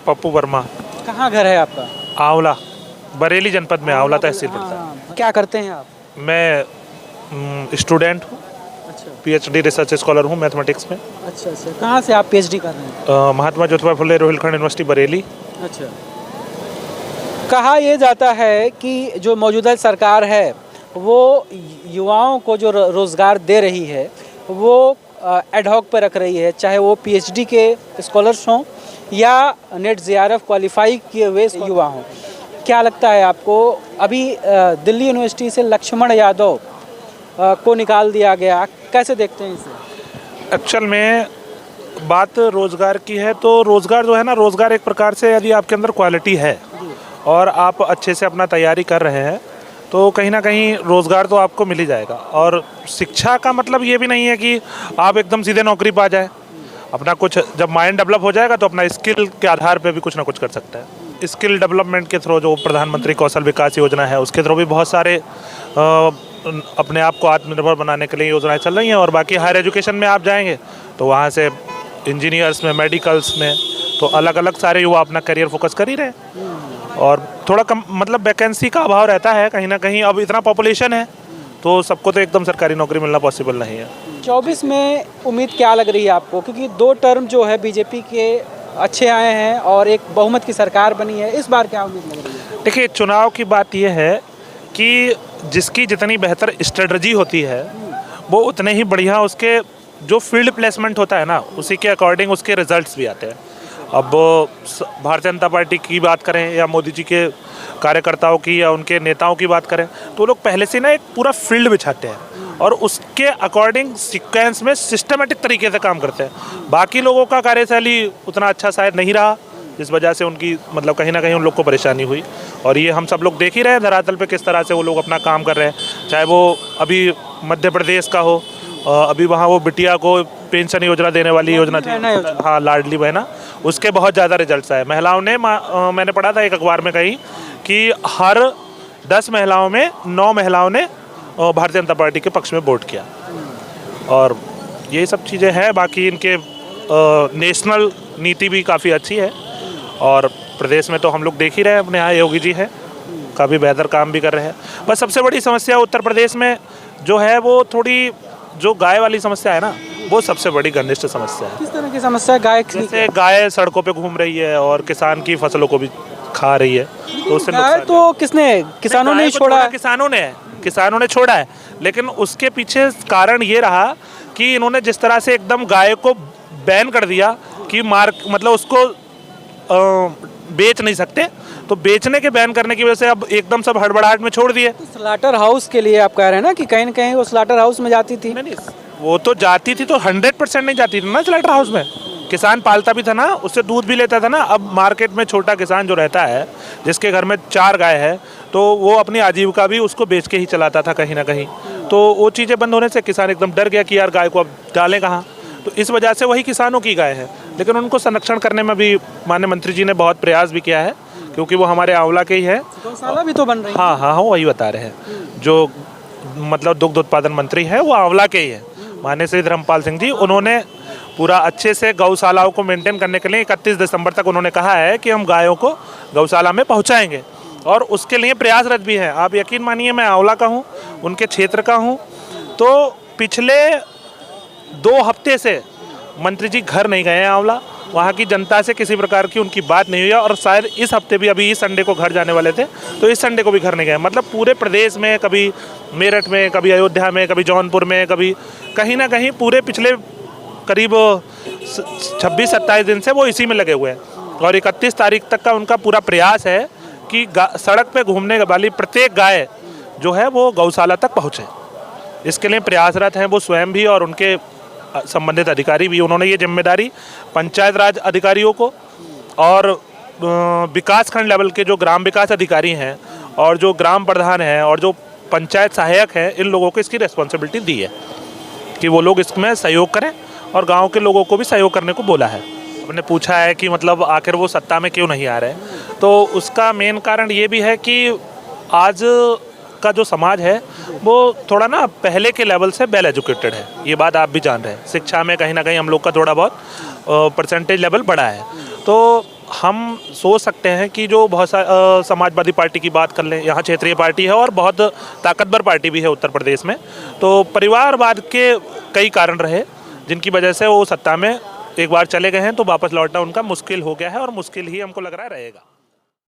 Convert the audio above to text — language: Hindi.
पप्पू वर्मा। कहाँ घर है आपका? आंवला, बरेली जनपद में आंवला तहसील पड़ता है। हाँ, क्या करते हैं आप? मैं स्टूडेंट हूँ, अच्छा पीएचडी रिसर्च स्कॉलर हूँ मैथमेटिक्स में। अच्छा अच्छा, कहाँ से आप पीएचडी कर रहे हैं? महात्मा ज्योतिबा फुले रोहिलखंड यूनिवर्सिटी बरेली। अच्छा। कहा यह जाता है कि जो मौजूदा सरकार है वो युवाओं को जो रोज़गार दे रही है वो एडहॉक पर रख रही है, चाहे वो पीएचडी के स्कॉलर्स हों या नेट जेआरएफ क्वालिफाई किए हुए युवा हों। क्या लगता है आपको? अभी दिल्ली यूनिवर्सिटी से लक्ष्मण यादव को निकाल दिया गया, कैसे देखते हैं इसे? एक्चुअल में बात रोज़गार की है तो रोज़गार जो है ना, रोज़गार एक प्रकार से यदि आपके अंदर क्वालिटी है और आप अच्छे से अपना तैयारी कर रहे हैं तो कहीं ना कहीं रोज़गार तो आपको मिल ही जाएगा। और शिक्षा का मतलब ये भी नहीं है कि आप एकदम सीधे नौकरी पा जाए। अपना कुछ जब माइंड डेवलप हो जाएगा तो अपना स्किल के आधार पे भी कुछ ना कुछ कर सकता है। स्किल डेवलपमेंट के थ्रू जो प्रधानमंत्री कौशल विकास योजना है उसके थ्रू भी बहुत सारे अपने आप को आत्मनिर्भर बनाने के लिए योजनाएं चल रही हैं। और बाकी हायर एजुकेशन में आप जाएंगे तो वहाँ से इंजीनियर्स में, मेडिकल्स में तो अलग अलग सारे युवा अपना करियर फोकस कर ही रहे हैं। और थोड़ा कम मतलब वैकेंसी का अभाव रहता है कहीं ना कहीं। अब इतना पॉपुलेशन है तो सबको तो एकदम सरकारी नौकरी मिलना पॉसिबल नहीं है। 24 में उम्मीद क्या लग रही है आपको? क्योंकि 2 टर्म जो है बीजेपी के अच्छे आए हैं और एक बहुमत की सरकार बनी है, इस बार क्या उम्मीद लग रही है? देखिए, चुनाव की बात यह है कि जिसकी जितनी बेहतर स्ट्रेटजी होती है वो उतने ही बढ़िया उसके जो फील्ड प्लेसमेंट होता है ना उसी के अकॉर्डिंग उसके रिजल्ट्स भी आते हैं। अब भारतीय जनता पार्टी की बात करें या मोदी जी के कार्यकर्ताओं की या उनके नेताओं की बात करें तो लोग पहले से ना एक पूरा फील्ड बिछाते हैं और उसके अकॉर्डिंग सीक्वेंस में सिस्टमेटिक तरीके से काम करते हैं। बाकी लोगों का कार्यशैली उतना अच्छा शायद नहीं रहा, जिस वजह से उनकी मतलब कहीं ना कहीं उन लोग को परेशानी हुई। और ये हम सब लोग देख ही रहे हैं धरातल पे किस तरह से वो लोग अपना काम कर रहे हैं। चाहे वो अभी मध्य प्रदेश का हो, अभी वहाँ वो बिटिया को पेंशन योजना देने वाली योजना थी, हाँ लाडली बहना, उसके बहुत ज़्यादा रिजल्ट्स आए। महिलाओं ने मैंने पढ़ा था एक अखबार में कहीं कि हर 10 महिलाओं में 9 महिलाओं ने भारतीय जनता पार्टी के पक्ष में वोट किया। और ये सब चीज़ें हैं। बाकी इनके नेशनल नीति भी काफ़ी अच्छी है और प्रदेश में तो हम लोग देख ही रहे हैं अपने यहाँ योगी जी है, काफ़ी बेहतर काम भी कर रहे हैं। बस सबसे बड़ी समस्या उत्तर प्रदेश में जो है वो थोड़ी जो गाय वाली समस्या है ना, वो सबसे बड़ी घनिष्ठ समस्या है। किस तरह की समस्या है? गाय जैसे गाय सड़कों पे घूम रही है और किसान की फसलों को भी खा रही है तो उससे गाय तो किसने? किसानों ने ही छोड़ा। किसानों ने छोड़ा है, लेकिन उसके पीछे कारण ये रहा कि इन्होंने जिस तरह से एकदम गाय को बैन कर दिया कि मतलब उसको बेच नहीं सकते, तो बेचने के बैन करने की वजह से अब एकदम सब हड़बड़ाहट में छोड़ दिए। तो स्लाटर हाउस के लिए आप कह रहे हैं ना कि कहीं ना कहीं वो स्लाटर हाउस में जाती थी? नहीं, वो तो जाती थी तो 100% नहीं जाती थी ना स्लाटर हाउस में। किसान पालता भी था ना, उससे दूध भी लेता था ना। अब मार्केट में छोटा किसान जो रहता है जिसके घर में 4 गाय है तो वो अपनी आजीविका भी उसको बेच के ही चलाता था कहीं ना कहीं। तो वो चीज़ें बंद होने से किसान एकदम डर गया कि यार गाय को अब डालें कहाँ। तो इस वजह से वही किसानों की गाय है, लेकिन उनको संरक्षण करने में भी माननीय मंत्री जी ने बहुत प्रयास भी किया है क्योंकि वो हमारे आंवला के ही है। गौशाला भी तो बन रही है। हाँ, वही बता रहे हैं। जो मतलब दुग्ध उत्पादन मंत्री है वो आंवला के ही है, माननीय श्री धर्मपाल सिंह जी। उन्होंने पूरा अच्छे से गौशालाओं को मेंटेन करने के लिए 31 दिसंबर तक उन्होंने कहा है कि हम गायों को गौशाला में पहुंचाएंगे और उसके लिए प्रयासरत भी हैं। आप यकीन मानिए, मैं आंवला का हूं, उनके क्षेत्र का हूं, तो पिछले 2 हफ्ते से मंत्री जी घर नहीं गए हैं आंवला। वहाँ की जनता से किसी प्रकार की उनकी बात नहीं हुई है और शायद इस हफ्ते भी अभी इस संडे को घर जाने वाले थे तो इस संडे को भी घर नहीं गए। मतलब पूरे प्रदेश में कभी मेरठ में, कभी अयोध्या में, कभी जौनपुर में, कभी कहीं ना कहीं पूरे पिछले करीब 26-27 दिन से वो इसी में लगे हुए हैं। और 31 तारीख तक का उनका पूरा प्रयास है कि सड़क पे घूमने वाली प्रत्येक गाय जो है वो गौशाला तक पहुँचे। इसके लिए प्रयासरत हैं वो स्वयं भी और उनके संबंधित अधिकारी भी। उन्होंने ये जिम्मेदारी पंचायत राज अधिकारियों को और विकास खंड लेवल के जो ग्राम विकास अधिकारी हैं और जो ग्राम प्रधान हैं और जो पंचायत सहायक हैं, इन लोगों को इसकी रिस्पॉन्सिबिलिटी दी है कि वो लोग इसमें सहयोग करें और गांव के लोगों को भी सहयोग करने को बोला है। हमने पूछा है कि मतलब आखिर वो सत्ता में क्यों नहीं आ रहे, तो उसका मेन कारण ये भी है कि आज का जो समाज है वो थोड़ा ना पहले के लेवल से वेल एजुकेटेड है। ये बात आप भी जान रहे हैं। शिक्षा में कहीं ना कहीं हम लोग का थोड़ा बहुत परसेंटेज लेवल बढ़ा है। तो हम सोच सकते हैं कि जो बहुत समाजवादी पार्टी की बात कर लें, यहाँ क्षेत्रीय पार्टी है और बहुत ताकतवर पार्टी भी है उत्तर प्रदेश में, तो परिवारवाद के कई कारण रहे जिनकी वजह से वो सत्ता में एक बार चले गए हैं, तो वापस लौटना उनका मुश्किल हो गया है और मुश्किल ही हमको लग रहा है रहेगा।